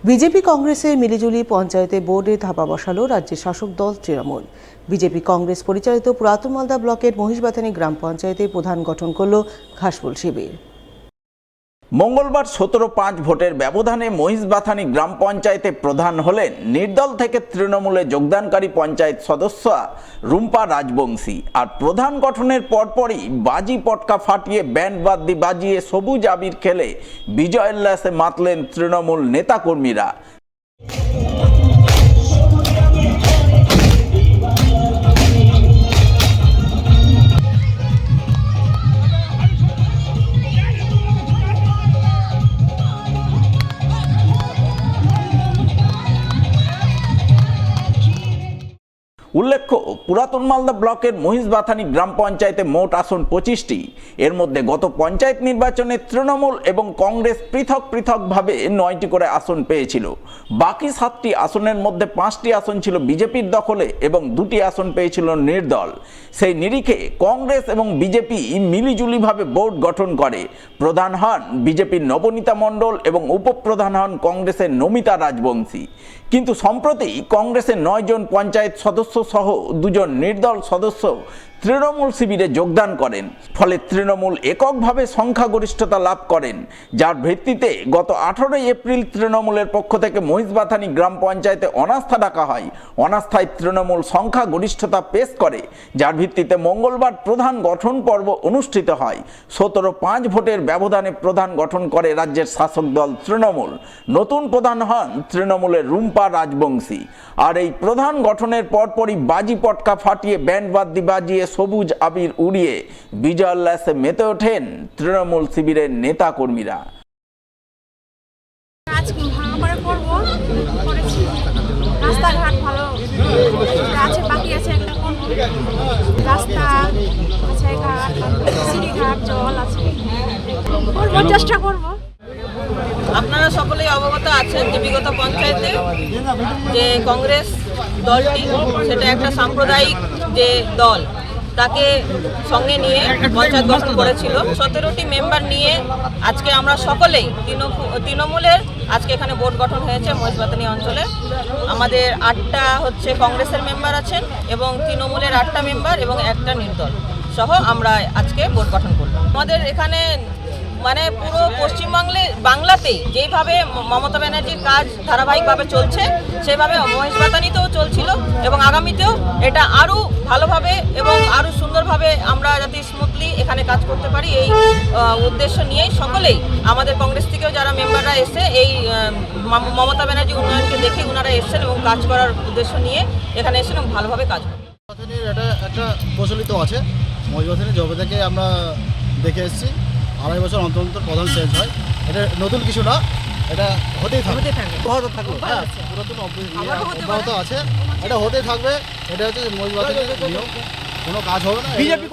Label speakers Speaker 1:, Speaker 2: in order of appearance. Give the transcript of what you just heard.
Speaker 1: BJP কংগ্রেসের মিলিজুলি পঞ্চায়েতে বোর্ডে ধাপা বসালো রাজ্যের শাসক দল তৃণমূল। বিজেপি কংগ্রেস পরিচালিত পুরাতন মালদা ব্লকের মহিষবাথানী গ্রাম পঞ্চায়েতে প্রধান গঠন করল ঘাসফুল শিবির।
Speaker 2: মঙ্গলবার 17-5 ভোটের ব্যবধানে মহিষবাথানী গ্রাম পঞ্চায়েতে প্রধান হলেন নির্দল থেকে তৃণমূলে যোগদানকারী পঞ্চায়েত সদস্য রুম্পা রাজবংশী। আর প্রধান গঠনের পরপরই বাজি পটকা ফাটিয়ে ব্যান্ড বাদ্যি বাজিয়ে সবুজ আবির খেলে বিজয়োল্লাসে মাতলেন তৃণমূল নেতাকর্মীরা। উল্লেখ্য, পুরাতন মালদা ব্লকের মহিষবাথানী গ্রাম পঞ্চায়েতে মোট আসন 25টি। এর মধ্যে গত পঞ্চায়েত নির্বাচনে তৃণমূল এবং কংগ্রেস পৃথক পৃথকভাবে 9টি করে আসন পেয়েছিল। বাকি 7টি আসনের মধ্যে 5টি আসন ছিল বিজেপির দখলে এবং 2টি আসন পেয়েছিল নির্দল। সেই নিরিখে কংগ্রেস এবং বিজেপি মিলিজুলিভাবে বোর্ড গঠন করে। প্রধান হন বিজেপির নবনীতা মণ্ডল এবং উপপ্রধান হন কংগ্রেসের নমিতা রাজবংশী। কিন্তু সম্প্রতি কংগ্রেসের 9 জন পঞ্চায়েত সদস্য সহ 2 জন নির্দল সদস্য তৃণমূল শিবিরে যোগদান করেন। ফলে তৃণমূল এককভাবে সংখ্যাগরিষ্ঠতা লাভ করেন, যার ভিত্তিতে গত 18 এপ্রিল তৃণমূলের পক্ষ থেকে মহিষবাথানী গ্রাম পঞ্চায়েতে অনাস্থা ডাকা হয়। অনাস্থায় তৃণমূল সংখ্যাগরিষ্ঠতা পেশ করে, যার ভিত্তিতে মঙ্গলবার প্রধান গঠন পর্ব অনুষ্ঠিত হয়। 17-5 ভোটের ব্যবধানে প্রধান গঠন করে রাজ্যের শাসক দল তৃণমূল। নতুন প্রধান হন তৃণমূলের রুম্পা রাজবংশী। আর এই প্রধান গঠনের পরপরই বাজি পটকা ফাটিয়ে ব্যান্ড বাদ্যি বাজিয়ে সবুজ আবির উড়িয়ে বিজয়োল্লাসে মেতে ওঠেন তৃণমূল শিবিরের নেতা কর্মীরা।
Speaker 3: রাস্তাঘাট ভালো আছে, বাকি আছে রাস্তা আছে, ঘাট সিঁড়িঘাট জল আছে, চেষ্টা করবো।
Speaker 4: আপনারা সকলেই অবগত আছেন যে বিগত পঞ্চায়েতে যে কংগ্রেস দলটি সেটা একটা সাম্প্রদায়িক যে দল, তাকে সঙ্গে নিয়ে পঞ্চায়েত গঠন করেছিল। 17টি মেম্বার নিয়ে আজকে আমরা সকলেই তৃণমূলের আজকে এখানে বোর্ড গঠন হয়েছে মহিষবাথানী অঞ্চলে। আমাদের 8টা হচ্ছে কংগ্রেসের মেম্বার আছেন এবং তৃণমূলের 8টা মেম্বার এবং একটা নির্দল সহ আমরা আজকে বোর্ড গঠন করলাম। আমাদের এখানে মানে পুরো বাংলাতেই যেইভাবে মমতা ব্যানার্জির কাজ ধারাবাহিকভাবে চলছে, সেভাবে মহিষবাথানীতেও চলছিল এবং আগামীতেও এটা আরও ভালোভাবে এবং আরও সুন্দরভাবে আমরা যাতে স্মুথলি এখানে কাজ করতে পারি, এই উদ্দেশ্য নিয়েই সকলেই আমাদের কংগ্রেস থেকেও যারা মেম্বাররা এসে এই মমতা ব্যানার্জি উন্নয়নকে দেখে ওনারা এসছেন এবং কাজ করার উদ্দেশ্য নিয়ে এখানে এসেছেন এবং ভালোভাবে কাজ করবেন।
Speaker 5: এটা একটা প্রচলিত আছে মহিষবাথানী, জবে থেকে আমরা দেখে এসেছি। 2.5 বছর অন্তর অন্তর প্রধান চেঞ্জ হয়। এটা নতুন কিছু না, এটা হতেই থাকবে, পুরাতন অব্যাহত আছে, এটা হতেই থাকবে। এটা হচ্ছে মহিষবাথানীর নিয়ম, কোনো কাজ হবে না। বিজেপি